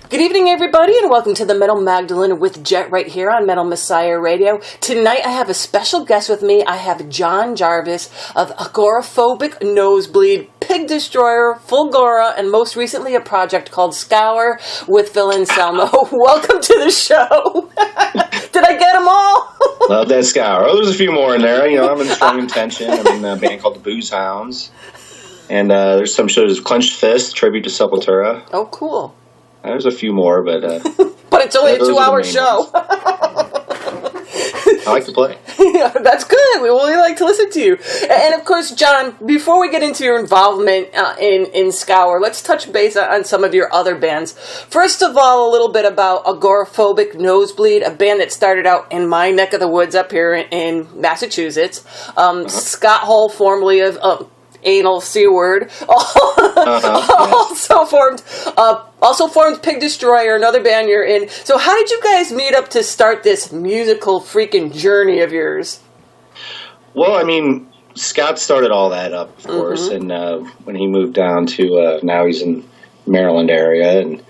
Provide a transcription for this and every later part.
Good evening, everybody, and welcome to the Metal Magdalene with Jet right here on Metal Messiah Radio. Tonight, I have a special guest with me. I have John Jarvis of Agoraphobic Nosebleed, Pig Destroyer, Fulgora, and most recently a project called Scour with Phil Anselmo. Welcome to the show. Did I get them all? Love that Scour. Oh, there's a few more in there. You know, I'm in Strong Intention. I'm in a band called the Booze Hounds. And there's some shows, Clenched Fist, Tribute to Sepultura. Oh, cool. There's a few more, but... but it's only a 2-hour show. I like to play. Yeah, that's good. We really like to listen to you. And of course, John, before we get into your involvement in Scour, let's touch base on some of your other bands. First of all, a little bit about Agoraphobic Nosebleed, a band that started out in my neck of the woods up here in Massachusetts. Scott Hall, formerly of... Anal C word. Also formed Pig Destroyer, another band you're in. So how did you guys meet up to start this musical freaking journey of yours? Well, I mean, Scott started all that up, of course, and when he moved down to, now he's in Maryland area, and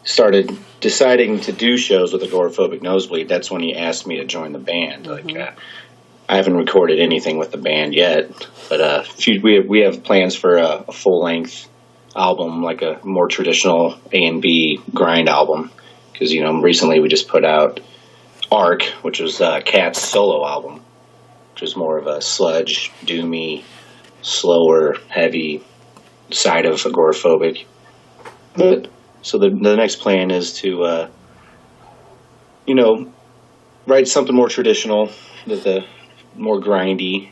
started deciding to do shows with Agoraphobic Nosebleed, that's when he asked me to join the band. I haven't recorded anything with the band yet, but we have plans for a full-length album, like a more traditional A&B grind album. Because, you know, recently we just put out Arc, which was Cat's solo album, which was more of a sludge, doomy, slower, heavy side of Agoraphobic. But so the next plan is to, write something more traditional with the more grindy,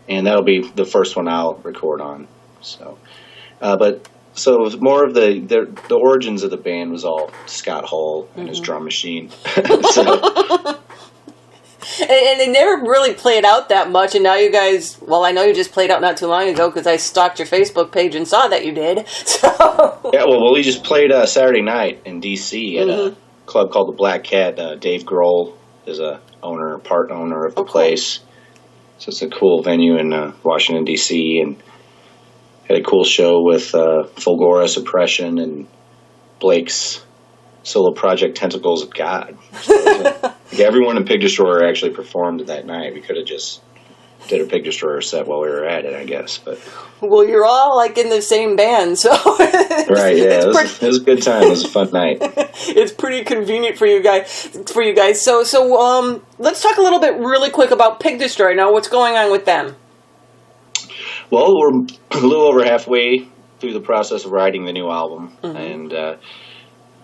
and that'll be the first one I'll record on. So, more of the origins of the band was all Scott Hall and his drum machine. And they never really played out that much, and now you guys, well, I know you just played out not too long ago because I stalked your Facebook page and saw that you did. So yeah, well, we just played Saturday night in D.C. at a club called the Black Cat. Dave Grohl is part owner of the place. So it's a cool venue in Washington, D.C., and had a cool show with Fulgora, Suppression, and Blake's solo project, Tentacles of God. So everyone in Pig Destroyer actually performed that night. We could have just did a Pig Destroyer set while we were at it, I guess. But well, you're all like in the same band, so right, yeah, it was a good time. It was a fun night. It's pretty convenient for you guys. So let's talk a little bit really quick about Pig Destroyer. Now, what's going on with them? Well, we're a little over halfway through the process of writing the new album, and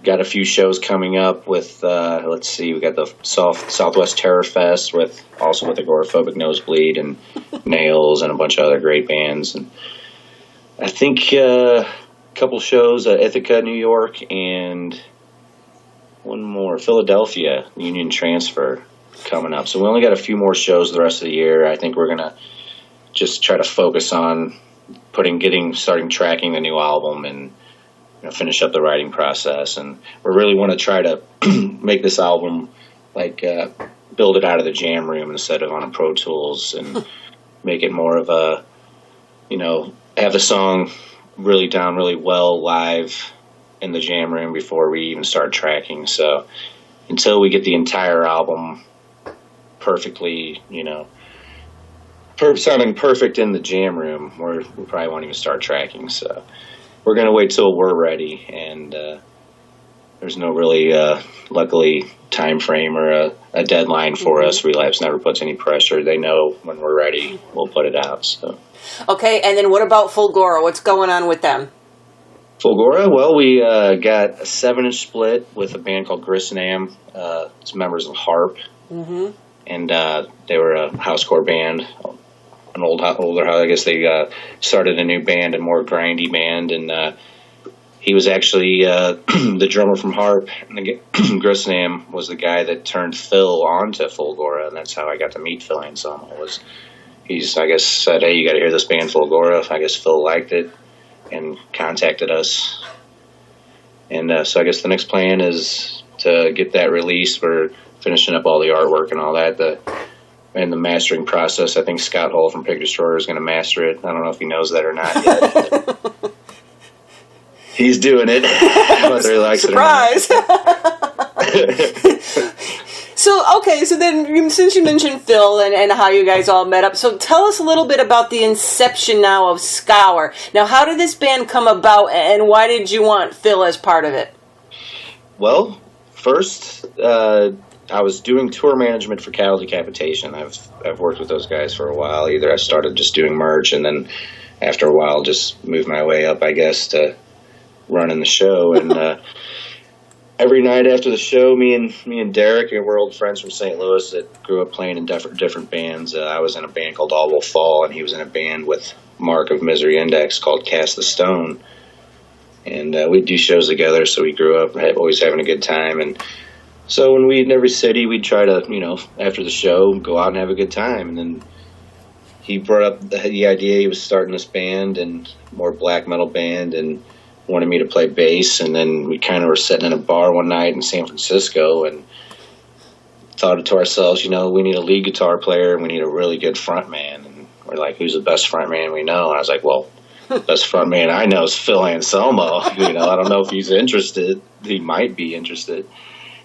got a few shows coming up with, we got the Southwest Terror Fest with Agoraphobic Nosebleed and Nails and a bunch of other great bands. And I think a couple shows at Ithaca, New York, and one more, Philadelphia, Union Transfer coming up. So we only got a few more shows the rest of the year. I think we're going to just try to focus on starting tracking the new album and finish up the writing process, and we really want to try to make this album build it out of the jam room instead of on a Pro Tools, and make it more of a, have the song really down really well live in the jam room before we even start tracking. So until we get the entire album perfectly, sounding perfect in the jam room, we probably won't even start tracking. So we're going to wait till we're ready, and there's no really, luckily, time frame or a deadline for us. Relapse never puts any pressure. They know when we're ready, we'll put it out. So. Okay, and then what about Fulgora? What's going on with them? Fulgora, well, we got a 7-inch split with a band called Grisnam. It's members of Harp, and they were a housecore band. An older house. I guess they started a new band, a more grindy band, and he was actually the drummer from Harp, and Grisnam was the guy that turned Phil onto Fulgora, and that's how I got to meet Phil Anselmo. He's I guess said, "Hey, you got to hear this band Fulgora." I guess Phil liked it and contacted us, and so I guess the next plan is to get that released. We're finishing up all the artwork and all that. In the mastering process, I think Scott Hall from Pig Destroyer is going to master it. I don't know if he knows that or not yet. He's doing it, whether he likes Surprise. it or not. So then since you mentioned Phil and how you guys all met up, so tell us a little bit about the inception now of Scour. Now, how did this band come about, and why did you want Phil as part of it? Well, first, I was doing tour management for Cattle Decapitation. I've worked with those guys for a while. Either I started just doing merch, and then after a while just moved my way up, I guess, to running the show. And every night after the show, me and Derek, we're old friends from St. Louis that grew up playing in different bands. I was in a band called All Will Fall, and he was in a band with Mark of Misery Index called Cast the Stone. And we'd do shows together, so we grew up always having a good time. And so when we'd in every city, we'd try to, after the show, go out and have a good time. And then he brought up the idea he was starting this band, and more black metal band, and wanted me to play bass. And then we kind of were sitting in a bar one night in San Francisco and thought to ourselves, we need a lead guitar player and we need a really good front man. And we're like, who's the best front man we know? And I was like, well, best front man I know is Phil Anselmo. I don't know if he's interested. He might be interested.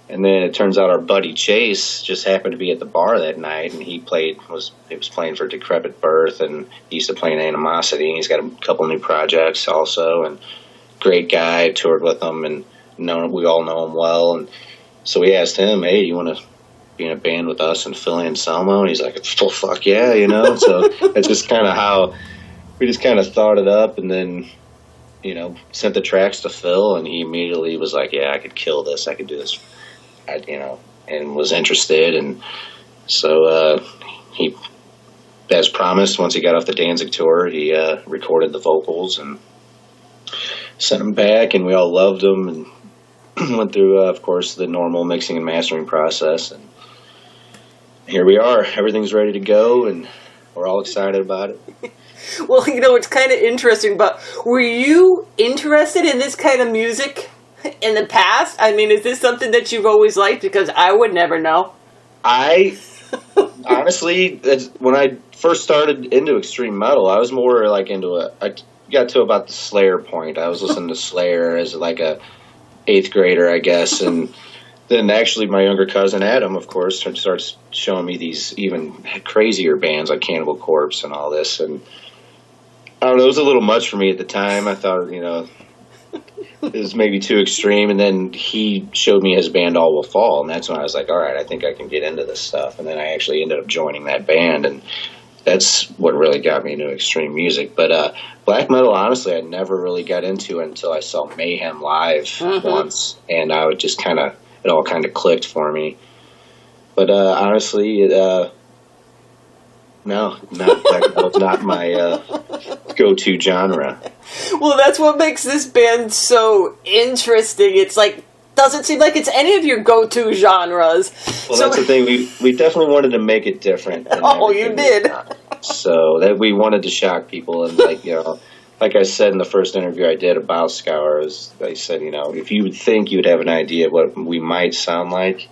And then it turns out our buddy Chase just happened to be at the bar that night, and he was playing for Decrepit Birth, and he used to play in Animosity, and he's got a couple new projects also, and great guy. Toured with him, and we all know him well. And so we asked him, hey, you want to be in a band with us and Phil Anselmo? And he's like, well, fuck yeah, So that's just kind of how we just kind of thought it up, and then sent the tracks to Phil, and he immediately was like, yeah, I could kill this, I could do this, and was interested. And so he, as promised, once he got off the Danzig tour, he recorded the vocals and sent them back, and we all loved them, and went through, of course, the normal mixing and mastering process, and here we are. Everything's ready to go, and we're all excited about it. Well, it's kind of interesting, but were you interested in this kind of music in the past? I mean, is this something that you've always liked? Because I would never know. I honestly, when I first started into extreme metal, I was more like I got to about the Slayer point. I was listening to Slayer as like a 8th grader, I guess, and then actually my younger cousin Adam, of course, starts showing me these even crazier bands like Cannibal Corpse and all this, and I don't know, it was a little much for me at the time. I thought, it was maybe too extreme, and then he showed me his band All Will Fall, and that's when I was like, all right, I think I can get into this stuff. And then I actually ended up joining that band, and that's what really got me into extreme music. But black metal, honestly, I never really got into until I saw Mayhem live once, and I would just it all kind of clicked for me. But honestly, no, black metal's not my go-to genre. Well, that's what makes this band so interesting. It's like, doesn't seem like it's any of your go-to genres. Well, that's the thing. We definitely wanted to make it different. Oh, you did. So that we wanted to shock people, and like I said in the first interview I did about Scour, I said, if you would think you'd have an idea of what we might sound like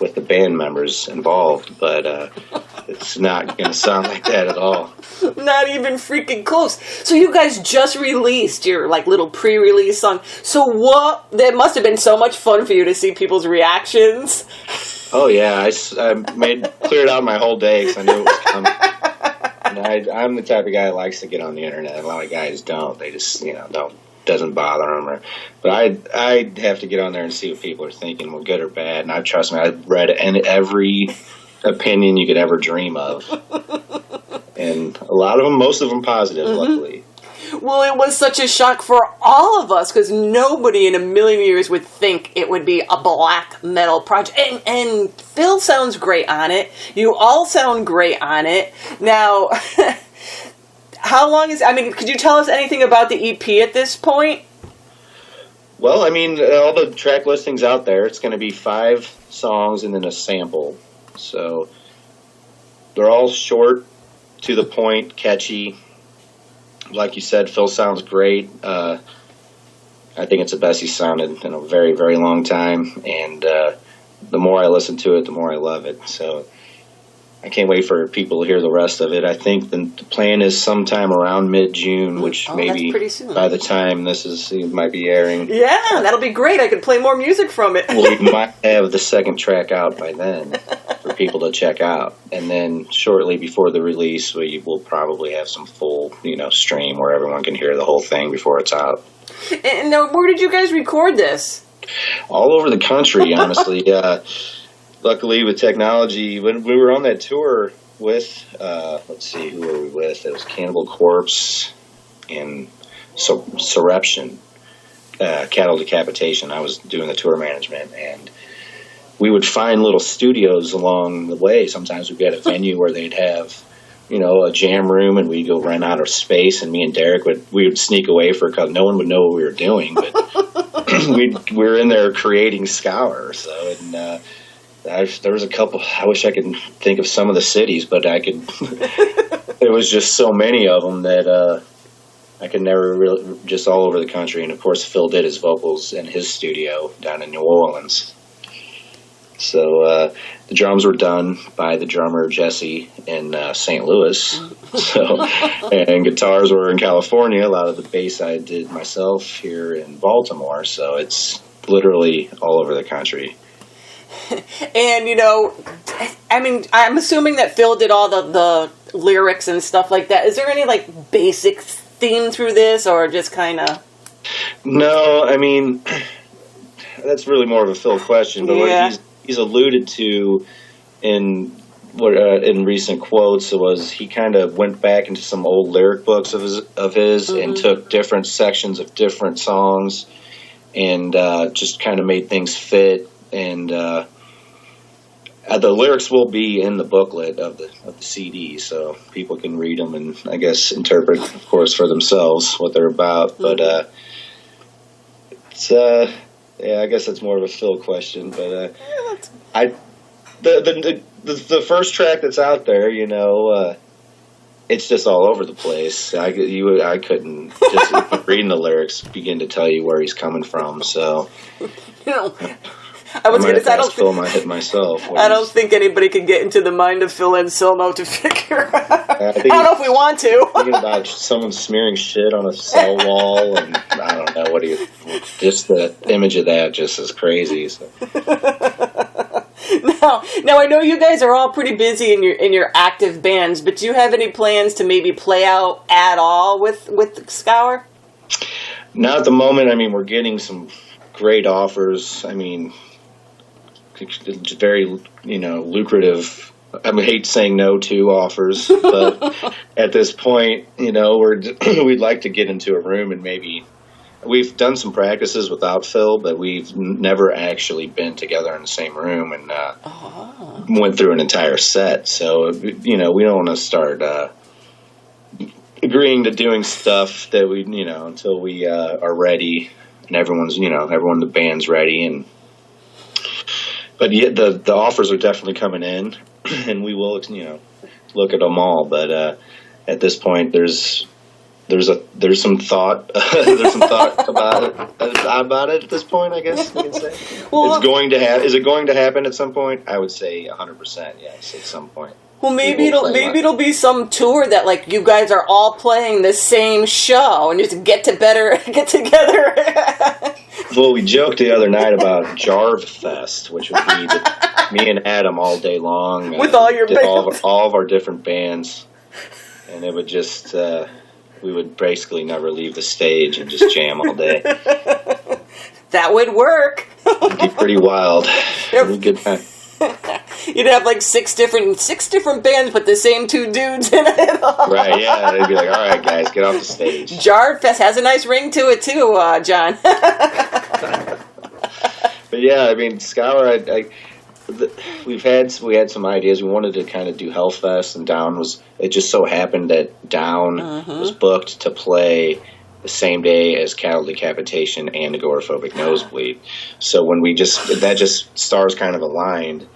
with the band members involved, but it's not going to sound like that at all. Not even freaking close. So you guys just released your little pre-release song. So that must have been so much fun for you to see people's reactions. Oh yeah, I cleared out my whole day because I knew it was coming. And I'm the type of guy that likes to get on the internet. A lot of guys don't. They just doesn't bother them. But I have to get on there and see what people are thinking, well, good or bad. And trust me, I've read every opinion you could ever dream of, and a lot of them, most of them positive, luckily. Well, it was such a shock for all of us because nobody in a million years would think it would be a black metal project. And Phil sounds great on it. You all sound great on it. Now, how long could you tell us anything about the EP at this point? Well, all the track listings out there, it's going to be 5 songs and then a sample. So they're all short, to the point, catchy. Like you said, Phil sounds great. I think it's the best he's sounded in a very, very long time. And the more I listen to it, the more I love it. So I can't wait for people to hear the rest of it. I think the plan is sometime around mid-June, which maybe pretty soon. by the time it might be airing. Yeah, that'll be great. I could play more music from it. We might have the second track out by then for people to check out. And then shortly before the release, we will probably have some full, stream where everyone can hear the whole thing before it's out. And where did you guys record this? All over the country, honestly. Luckily, with technology, when we were on that tour with, let's see, who were we with? It was Cannibal Corpse and Surreption, Cattle Decapitation. I was doing the tour management, and we would find little studios along the way. Sometimes we'd be at a venue where they'd have, a jam room, and we'd go rent out of space, and me and Derek would sneak away for a couple. No one would know what we were doing, but we were in there creating Scour. So, and there was a couple. I wish I could think of some of the cities, but I could. There was just so many of them that I could never really. Just all over the country, and of course, Phil did his vocals in his studio down in New Orleans. So the drums were done by the drummer Jesse in St. Louis. So, and guitars were in California. A lot of the bass I did myself here in Baltimore. So it's literally all over the country. And, I'm assuming that Phil did all the lyrics and stuff like that. Is there any, basic theme through this, or just kind of... No, that's really more of a Phil question. But what he's alluded to in recent quotes was he kind of went back into some old lyric books of his and took different sections of different songs and just kind of made things fit. And the lyrics will be in the booklet of the CD, so people can read them and I guess interpret, of course, for themselves what they're about. But it's I guess that's more of a Phil question. But the first track that's out there, it's just all over the place. I couldn't just reading the lyrics begin to tell you where he's coming from. So. I was going to say, I don't think anybody can get into the mind of Phil Anselmo to figure out. I don't know if we want to. Thinking about someone smearing shit on a cell wall, and I don't know just the image of that just is crazy. So. Now I know you guys are all pretty busy in your active bands, but do you have any plans to maybe play out at all with Scour? Not at the moment. We're getting some great offers. Very, lucrative. I hate saying no to offers, but at this point, we'd like to get into a room and maybe we've done some practices without Phil, but we've never actually been together in the same room and went through an entire set. So, we don't want to start agreeing to doing stuff that we, until we are ready and everyone in the band's ready. But yeah, the offers are definitely coming in, and we will, look at them all. But at this point, there's some thought about it at this point. I guess we can say Is it going to happen at some point? I would say 100% yes at some point. Well, maybe it'll be some tour that you guys are all playing the same show and just get together. Well, we joked the other night about Jarvis Fest, which would be me and Adam all day long with all your bands, all of our different bands, and it would just we would basically never leave the stage and just jam all day. That would work. It'd be pretty wild. It'd be a good time. You'd have six different bands, but the same two dudes in it. Right? Yeah, they'd be like, "All right, guys, get off the stage." Jarvis Fest has a nice ring to it too, John. But yeah, Scour. We had some ideas. We wanted to kind of do Hellfest, and it just so happened that Down was booked to play the same day as Cattle Decapitation and Agoraphobic Nosebleed. So when stars kind of aligned,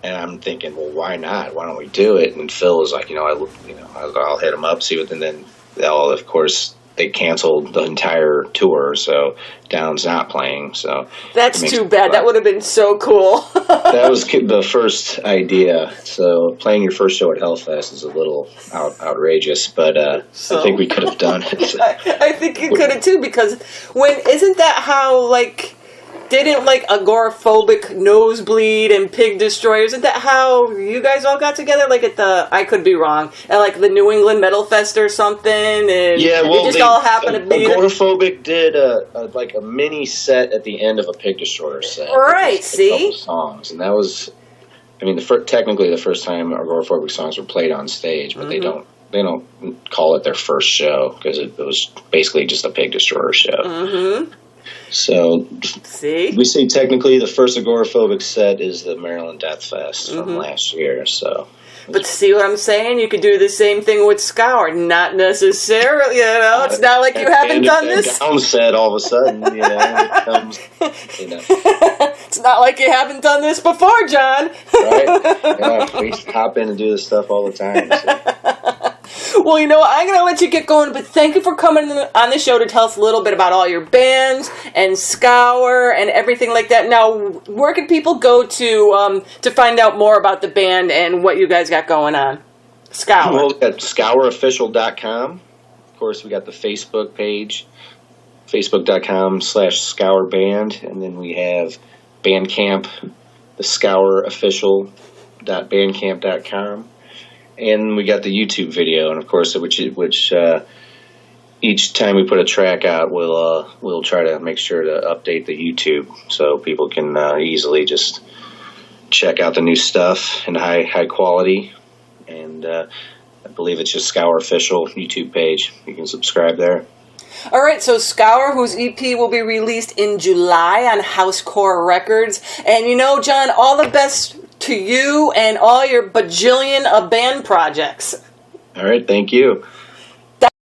and I'm thinking, well, why not? Why don't we do it? And Phil was like, I'll hit him up, see what, and then of course they canceled the entire tour, so Down's not playing. So that's too bad. That would have been so cool. That was the first idea. So playing your first show at Hellfest is a little outrageous, but I think we could have done it. I think you could have too, because isn't that how, like, didn't, like, Agoraphobic, Nosebleed, and Pig Destroyer, isn't that how you guys all got together? Like at I could be wrong, at like the New England Metal Fest or something, and yeah, well, it just all happened to be Agoraphobic did a mini set at the end of a Pig Destroyer set. Right, see? A couple songs, and that was, I mean, technically the first time Agoraphobic songs were played on stage, but they don't call it their first show, because it was basically just a Pig Destroyer show. Mm-hmm. So, see? We say technically the first Agoraphobic set is the Maryland Death Fest from last year, so. But see what I'm saying? You could do the same thing with Scour. Not necessarily, it's not like you haven't done this. Down set all of a sudden, it comes, It's not like you haven't done this before, John. Right? Yeah, we hop in and do this stuff all the time. So. Well, I'm going to let you get going, but thank you for coming on the show to tell us a little bit about all your bands and Scour and everything like that. Now, where can people go to find out more about the band and what you guys got going on? Scour. Well, at scourofficial.com. Of course, we got the Facebook page, facebook.com/ScourBand, and then we have Bandcamp, the scourofficial.bandcamp.com. And we got the YouTube video, and of course, which each time we put a track out, we'll try to make sure to update the YouTube so people can easily just check out the new stuff in high quality. And I believe it's just Scour Official YouTube page. You can subscribe there. All right, so Scour, whose EP will be released in July on Housecore Records. And John, all the best to you and all your bajillion of band projects. All right, thank you.